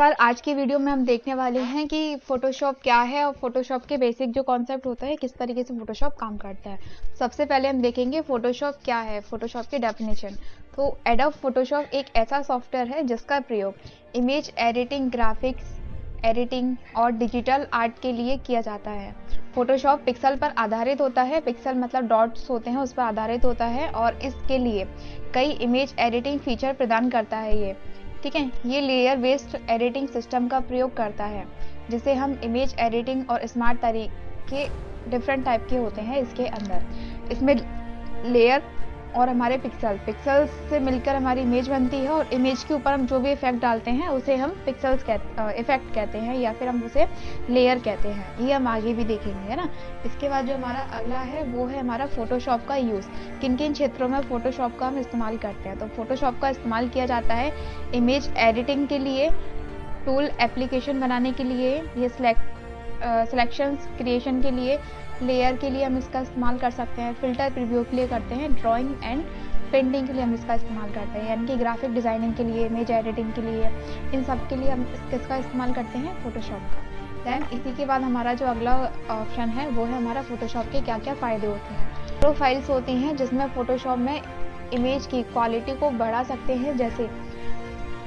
नमस्कार। आज की वीडियो में हम देखने वाले हैं कि फ़ोटोशॉप क्या है और फ़ोटोशॉप के बेसिक जो कॉन्सेप्ट होता है किस तरीके से फ़ोटोशॉप काम करता है। सबसे पहले हम देखेंगे फ़ोटोशॉप क्या है, फ़ोटोशॉप की डेफिनेशन। तो एडोब फ़ोटोशॉप एक ऐसा सॉफ्टवेयर है जिसका प्रयोग इमेज एडिटिंग, ग्राफिक्स एडिटिंग और डिजिटल आर्ट के लिए किया जाता है। फ़ोटोशॉप पिक्सल पर आधारित होता है, पिक्सल मतलब डॉट्स होते हैं उस पर आधारित होता है और इसके लिए कई इमेज एडिटिंग फीचर प्रदान करता है ये। ठीक है, ये लेयर बेस्ड एडिटिंग सिस्टम का प्रयोग करता है जिसे हम इमेज एडिटिंग और स्मार्ट तरीके डिफरेंट टाइप के होते हैं इसके अंदर। इसमें लेयर और हमारे पिक्सल्स से मिलकर हमारी इमेज बनती है और इमेज के ऊपर हम जो भी इफेक्ट डालते हैं उसे हम इफेक्ट कहते हैं या फिर हम उसे लेयर कहते हैं। ये हम आगे भी देखेंगे, है ना। इसके बाद जो हमारा अगला है वो है हमारा फोटोशॉप का यूज़। किन किन क्षेत्रों में फोटोशॉप का हम इस्तेमाल करते हैं। तो फोटोशॉप का इस्तेमाल किया जाता है इमेज एडिटिंग के लिए, टूल एप्लीकेशन बनाने के लिए, ये सिलेक्शंस क्रिएशन के लिए, लेयर के लिए हम इसका इस्तेमाल कर सकते हैं, फिल्टर प्रीव्यू के लिए करते हैं, ड्राइंग एंड पेंटिंग के लिए हम इसका इस्तेमाल करते हैं, यानी कि ग्राफिक डिज़ाइनिंग के लिए, इमेज एडिटिंग के लिए, इन सब के लिए हम इसका इस्तेमाल करते हैं फ़ोटोशॉप का। दैन इसी के बाद हमारा जो अगला ऑप्शन है वो है हमारा फ़ोटोशॉप के क्या क्या फ़ायदे होते हैं। प्रोफाइल्स होती हैं जिसमें फ़ोटोशॉप में इमेज की क्वालिटी को बढ़ा सकते हैं, जैसे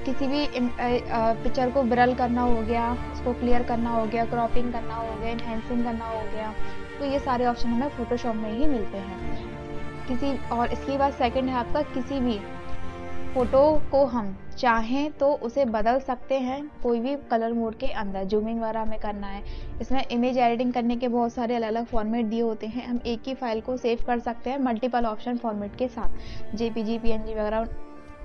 किसी भी पिक्चर को ब्रल करना हो गया, उसको क्लियर करना हो गया, क्रॉपिंग करना हो गया, इनहेंसिंग करना हो गया, तो ये सारे ऑप्शन हमें फ़ोटोशॉप में ही मिलते हैं। और इसके बाद सेकंड है आपका, किसी भी फ़ोटो को हम चाहें तो उसे बदल सकते हैं कोई भी कलर मोड के अंदर, जूमिंग वगैरह हमें करना है। इसमें इमेज एडिटिंग करने के बहुत सारे अलग अलग फॉर्मेट दिए होते हैं, हम एक ही फाइल को सेव कर सकते हैं मल्टीपल ऑप्शन फॉर्मेट के साथ, जेपीजी, पीएनजी वगैरह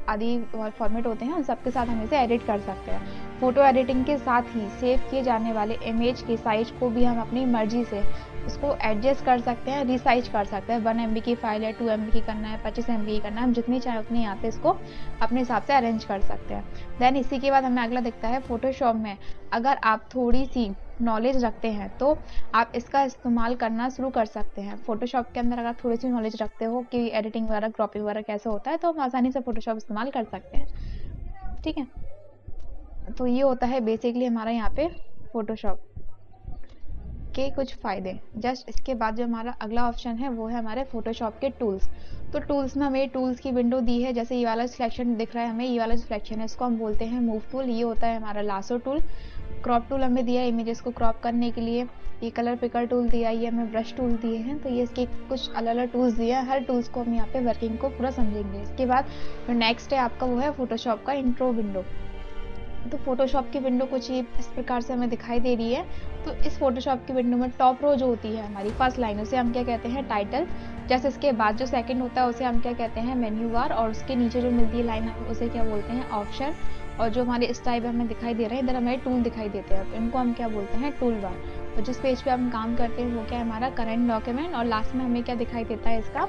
आदि फॉर्मेट होते हैं, उन सब के साथ हम इसे एडिट कर सकते हैं। फ़ोटो एडिटिंग के साथ ही सेव किए जाने वाले इमेज की साइज को भी हम अपनी मर्जी से उसको एडजस्ट कर सकते हैं, रिसाइज कर सकते हैं। 1 MB की फ़ाइल है, 2 MB की करना है, 25 MB की करना है, हम जितनी चाहे उतनी यहाँ पे इसको अपने हिसाब से अरेंज कर सकते हैं। देन इसी के बाद हमें अगला दिखता है फ़ोटोशॉप में अगर आप थोड़ी सी नॉलेज रखते हैं तो आप इसका इस्तेमाल करना शुरू कर सकते हैं। फ़ोटोशॉप के अंदर अगर थोड़ी सी नॉलेज रखते हो कि एडिटिंग वगैरह, क्रॉपिंग वगैरह कैसे होता है, तो हम आसानी से फ़ोटोशॉप इस्तेमाल कर सकते हैं। ठीक है, तो ये होता है बेसिकली हमारा यहाँ पे फ़ोटोशॉप के कुछ फ़ायदे। जस्ट इसके बाद जो हमारा अगला ऑप्शन है वो है हमारे फ़ोटोशॉप के टूल्स। तो टूल्स में हमें टूल्स की विंडो दी है, जैसे ये वाला सिलेक्शन दिख रहा है हमें, ये वाला सिलेक्शन है, इसको हम बोलते हैं मूव टूल। ये होता है हमारा लासो टूल। क्रॉप टूल हमें दिया है इमेजेस को क्रॉप करने के लिए। ये कलर पिकर टूल दिया है, ये हमें ब्रश टूल दिए हैं। तो ये इसके कुछ अलग अलग टूल्स दिए हैं, हर टूल्स को हम यहाँ पे वर्किंग को पूरा समझेंगे। इसके बाद जो नेक्स्ट है आपका वो है फ़ोटोशॉप का इंट्रो विंडो। तो फोटोशॉप की विंडो कुछ इस प्रकार से हमें दिखाई दे रही है। तो इस फोटोशॉप की विंडो में टॉप रो जो होती है हमारी फर्स्ट लाइन, उसे हम क्या कहते हैं, टाइटल। जैसे इसके बाद जो सेकंड होता है उसे हम क्या कहते हैं, मेन्यू बार। और उसके नीचे जो मिलती है लाइन उसे क्या बोलते हैं, ऑप्शन। और जो हमारे इस टाइप हमें दिखाई दे रहे हैं, इधर हमें टूल दिखाई देते हैं, तो इनको हम क्या बोलते हैं, टूल बार। और जिस पेज पे हम काम करते हैं वो क्या है, हमारा करंट डॉक्यूमेंट। और लास्ट में हमें क्या दिखाई देता है, इसका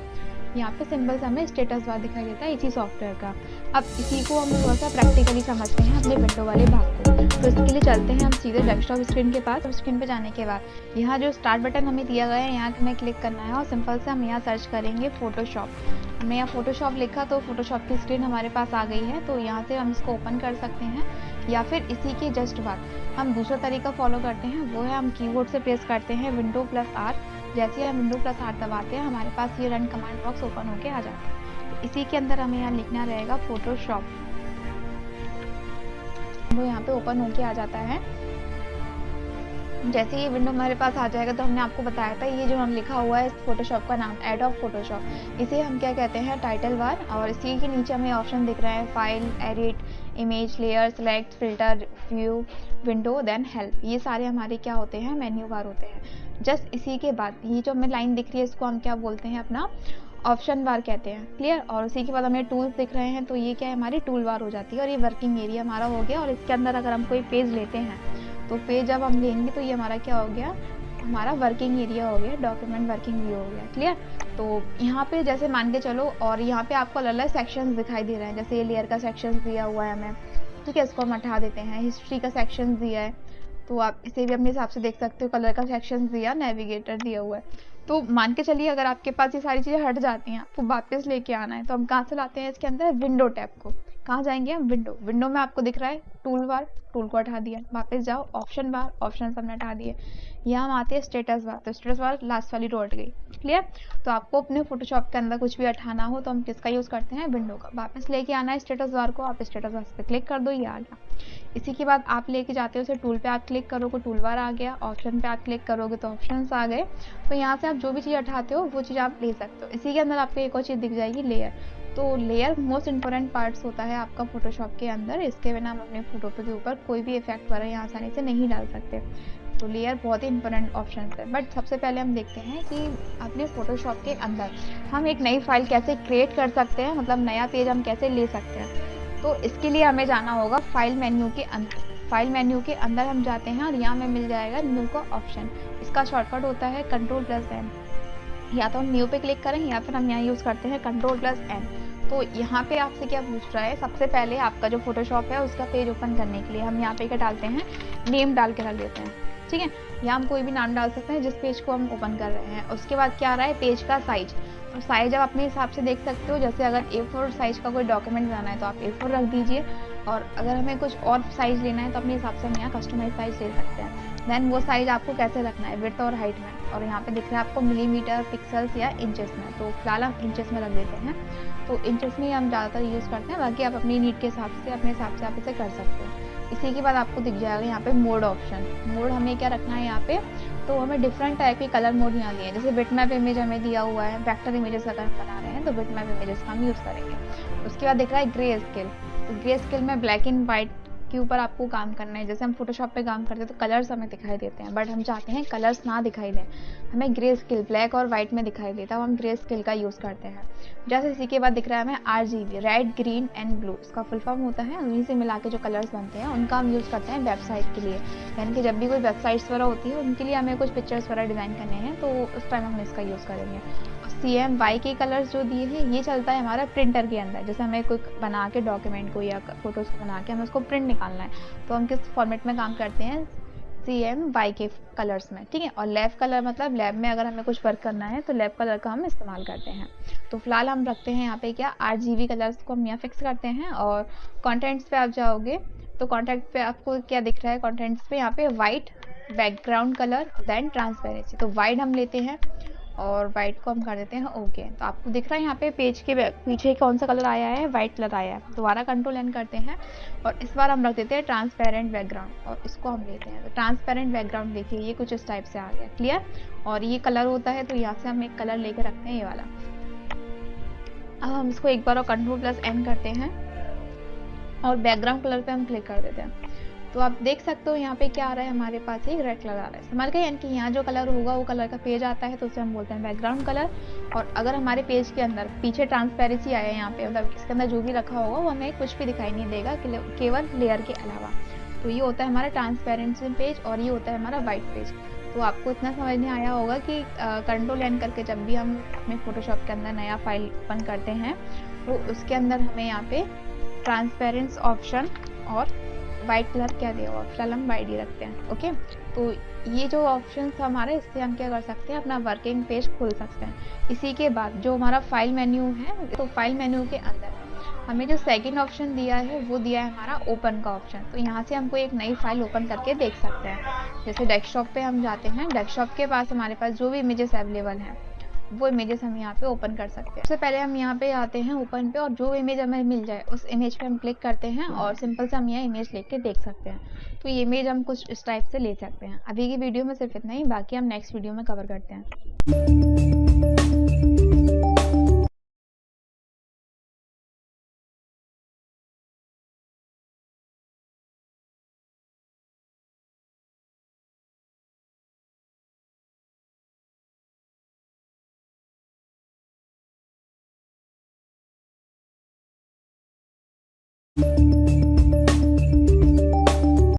यहाँ पे सिंबल से हमें स्टेटस बार दिखाई देता है इसी सॉफ्टवेयर का। अब इसी को हम थोड़ा सा प्रैक्टिकली समझते हैं अपने विंडो वाले भाग को। तो इसके लिए चलते हैं हम सीधे डेस्कटॉप स्क्रीन के पास। और स्क्रीन पे जाने के बाद यहाँ जो स्टार्ट बटन हमें दिया गया है, यहाँ हमें क्लिक करना है और सिंपल से हम यहाँ सर्च करेंगे फ़ोटोशॉप। हमने यहाँ फ़ोटोशॉप लिखा तो फ़ोटोशॉप की स्क्रीन हमारे पास आ गई है। तो यहाँ से हम इसको ओपन कर सकते हैं, या फिर इसी के जस्ट बाद हम दूसरा तरीका फॉलो करते हैं, वो है हम कीबोर्ड से प्रेस करते हैं Window+R। जैसे हम Window+R दबाते हैं हमारे पास ये रन कमांड बॉक्स ओपन होके आ जाता है। तो इसी के अंदर हमें यहाँ लिखना रहेगा फ़ोटोशॉप। वो यहाँ पे ओपन होके आ जाता है। जैसे ये विंडो हमारे पास आ जाएगा तो हमने आपको बताया था ये जो हम लिखा हुआ है फोटोशॉप का नाम, एडोब फोटोशॉप, इसे हम क्या कहते हैं, टाइटल बार। और इसी के नीचे हमें ऑप्शन दिख रहा है, file, edit, image, layer, select, filter, view, window, then help. ये सारे हमारे क्या होते हैं, मेन्यू बार होते हैं। जस्ट इसी के बाद ये जो हमें लाइन दिख रही है इसको हम क्या बोलते हैं, अपना ऑप्शन बार कहते हैं। क्लियर। और उसी के बाद हमें टूल्स दिख रहे हैं, तो ये क्या है, हमारी टूल बार हो जाती है। और ये वर्किंग एरिया हमारा हो गया। और इसके अंदर अगर हम कोई पेज लेते हैं तो पेज जब हम लेंगे तो ये हमारा क्या हो गया, हमारा वर्किंग एरिया हो गया, डॉक्यूमेंट वर्किंग व्यू हो गया। क्लियर। तो यहाँ पे जैसे मान के चलो, और यहाँ पे आपको अलग अलग सेक्शंस दिखाई दे रहे हैं, जैसे ये लेयर का सेक्शन दिया हुआ है हमें, ठीक है, इसको हम हटा देते हैं। हिस्ट्री का सेक्शन दिया है, तो आप इसे भी अपने हिसाब से देख सकते हो। कलर का सेक्शन दिया, नेविगेटर दिया हुआ है। तो मान के चलिए अगर आपके पास ये सारी चीज़ें हट जाती हैं, आपको वापस लेके आना है, तो हम कहाँ से लाते हैं इसके अंदर, विंडो टैब को। कहाँ जाएंगे हम, विंडो। विंडो में आपको दिख रहा है टूल बार, टूल को हटा दिया। वापस जाओ ऑप्शन बार, ऑप्शन हमने हटा दिए। यहाँ हम आते हैं स्टेटस बार, तो स्टेटस बार लास्ट वाली रो हट गई। क्लियर। तो आपको अपने फोटोशॉप के अंदर कुछ भी हटाना हो तो हम किसका यूज़ करते हैं, विंडो का। वापस लेके आना है स्टेटस बार को, आप स्टेटस बार पे क्लिक कर दो, ये आ गया। इसी के बाद आप लेके जाते हो उसे टूल पे, आप क्लिक करोगे टूल बार आ गया। ऑप्शन पे आप क्लिक करोगे तो ऑप्शंस आ गए। तो यहाँ से आप जो भी चीज़ हटाते हो वो चीज़ आप ले सकते हो। इसी के अंदर आपको एक और चीज़ दिख जाएगी, लेयर। तो लेयर मोस्ट इंपॉर्टेंट पार्ट्स होता है आपका फोटोशॉप के अंदर। इसके बिना हम अपने फोटो के ऊपर कोई भी इफेक्ट वगैरह यहाँ आसानी से नहीं डाल सकते। तो लेयर बहुत ही इंपॉर्टेंट ऑप्शन है। बट सबसे पहले हम देखते हैं कि अपने फोटोशॉप के अंदर हम एक नई फाइल कैसे क्रिएट कर सकते हैं, मतलब नया पेज हम कैसे ले सकते हैं। तो इसके लिए हमें जाना होगा फाइल मेन्यू के अंदर। फाइल मेन्यू के अंदर हम जाते हैं और यहाँ हमें मिल जाएगा न्यू का ऑप्शन। इसका शॉर्टकट होता है Ctrl+N। या तो हम न्यू पे क्लिक करें या फिर हम यहाँ यूज़ करते हैं Ctrl+N। तो यहाँ पे आपसे क्या पूछ रहा है, सबसे पहले आपका जो फोटोशॉप है उसका पेज ओपन करने के लिए हम यहाँ पे क्या डालते हैं, नेम डाल के रख देते हैं। ठीक है, यहाँ हम कोई भी नाम डाल सकते हैं जिस पेज को हम ओपन कर रहे हैं। उसके बाद क्या आ रहा है, पेज का साइज। तो साइज आप अपने हिसाब से देख सकते हो। जैसे अगर A4 साइज का कोई डॉक्यूमेंट बनाना है तो आप A4 रख दीजिए, और अगर हमें कुछ और साइज लेना है तो अपने हिसाब से हम यहाँ कस्टमाइज साइज ले सकते हैं। देन वो साइज आपको कैसे रखना है, विड्थ और हाइट में। और यहाँ पे दिख रहा है आपको मिलीमीटर, पिक्सल्स या इंचेस में। तो फिलहाल हम इंचेस में रख देते हैं। तो इंचेस में हम ज़्यादातर यूज़ करते हैं, बाकी आप अपनी नीड के हिसाब से अपने हिसाब से आप इसे कर सकते हैं। इसी के बाद आपको दिख जाएगा यहाँ पे मोड ऑप्शन। मोड हमें क्या रखना है यहाँ पे, तो हमें डिफरेंट टाइप के कलर मोड यहाँ दिए हैं। जैसे बिटमैप इमेज हमें दिया हुआ है, वेक्टर इमेजेस अगर हम बना रहे हैं तो बिटमैप इमेजेस का हम यूज़ करेंगे। उसके बाद दिख रहा है ग्रे स्केल। तो ग्रे स्केल में ब्लैक एंड वाइट के ऊपर आपको काम करना है। जैसे हम फोटोशॉप पे काम करते हैं तो कलर्स हमें दिखाई देते हैं, बट हम चाहते हैं कलर्स ना दिखाई दें, हमें ग्रे स्केल ब्लैक और वाइट में दिखाई देता है, हम ग्रे स्केल का यूज़ करते हैं। जैसे इसी के बाद दिख रहा है हमें RGB, red green and blue. इसका फुल फॉर्म होता है, उन्हीं से मिला के जो कलर्स बनते हैं उनका हम यूज़ करते हैं वेबसाइट के लिए। यानी कि जब भी कोई वेबसाइट्स वगैरह होती है उनके लिए हमें कुछ पिक्चर्स वगैरह डिज़ाइन करने हैं तो उस टाइम हम इसका यूज़ करेंगे। CMY के कलर्स जो दिए हैं ये चलता है हमारा प्रिंटर के अंदर। जैसे हमें कोई बना के डॉक्यूमेंट को या फोटोज़ को बना के हमें उसको प्रिंट निकालना है तो हम किस फॉर्मेट में काम करते हैं, CMY के कलर्स में। ठीक है, और लैब कलर मतलब लैब में अगर हमें कुछ वर्क करना है तो लैब कलर का हम इस्तेमाल करते हैं। तो फिलहाल हम रखते हैं यहाँ पे क्या, RGB कलर्स को हम यहाँ फिक्स करते हैं। और कॉन्टेंट्स पे आप जाओगे तो कॉन्टेंट पे आपको क्या दिख रहा है, कॉन्टेंट्स पे यहाँ पे white background colour then transparency. तो वाइट हम लेते हैं और वाइट को हम कर देते हैं ओके। तो आपको दिख रहा है यहाँ पे पेज के पीछे कौन सा कलर आया है, वाइट कलर आया है। दोबारा Ctrl+N करते हैं और इस बार हम रख देते हैं ट्रांसपेरेंट बैकग्राउंड और इसको हम लेते हैं। तो ट्रांसपेरेंट बैकग्राउंड देखिए ये कुछ इस टाइप से आ गया। क्लियर। और ये कलर होता है तो यहाँ से हम एक कलर लेके रखते हैं, ये वाला। अब हम इसको एक बार और Ctrl+N करते हैं और बैकग्राउंड कलर पे हम क्लिक कर देते हैं। तो आप देख सकते हो यहाँ पे क्या आ रहा है, हमारे पास एक रेड कलर आ रहा है। समझ गए, यानी कि यहाँ जो कलर होगा वो कलर का पेज आता है तो उसे हम बोलते हैं बैकग्राउंड कलर। और अगर हमारे पेज के अंदर पीछे ट्रांसपेरेंसी आया यहाँ पे, मतलब इसके अंदर जो भी रखा होगा वो हमें कुछ भी दिखाई नहीं देगा केवल लेयर के अलावा। तो ये होता है हमारा ट्रांसपेरेंसी पेज और ये होता है हमारा वाइट पेज। तो आपको इतना समझ में आया होगा कि Ctrl+N करके जब भी हम अपने फोटोशॉप के अंदर नया फाइल ओपन करते हैं तो उसके अंदर हमें यहाँ पे ट्रांसपेरेंस ऑप्शन और वाइट कलर क्या दिया हुआ, फिलहाल हम वाइट ही रखते हैं। ओके, तो ये जो ऑप्शंस हमारे, इससे हम क्या कर सकते हैं, अपना वर्किंग पेज खोल सकते हैं। इसी के बाद जो हमारा फाइल मेन्यू है, तो फाइल मेन्यू के अंदर हमें जो सेकंड ऑप्शन दिया है वो दिया है हमारा ओपन का ऑप्शन। तो यहाँ से हमको एक नई फाइल ओपन करके देख सकते हैं। जैसे डेस्कटॉप पे हम जाते हैं, डेस्कटॉप के पास हमारे पास जो भी इमेजेस अवेलेबल हैं वो इमेजेस हम यहाँ पे ओपन कर सकते हैं। सबसे पहले हम यहाँ पे आते हैं ओपन पे और जो इमेज हमें मिल जाए उस इमेज पे हम क्लिक करते हैं और सिंपल से हम यहाँ इमेज लेके देख सकते हैं। तो ये इमेज हम कुछ इस टाइप से ले सकते हैं। अभी की वीडियो में सिर्फ इतना ही, बाकी हम नेक्स्ट वीडियो में कवर करते हैं।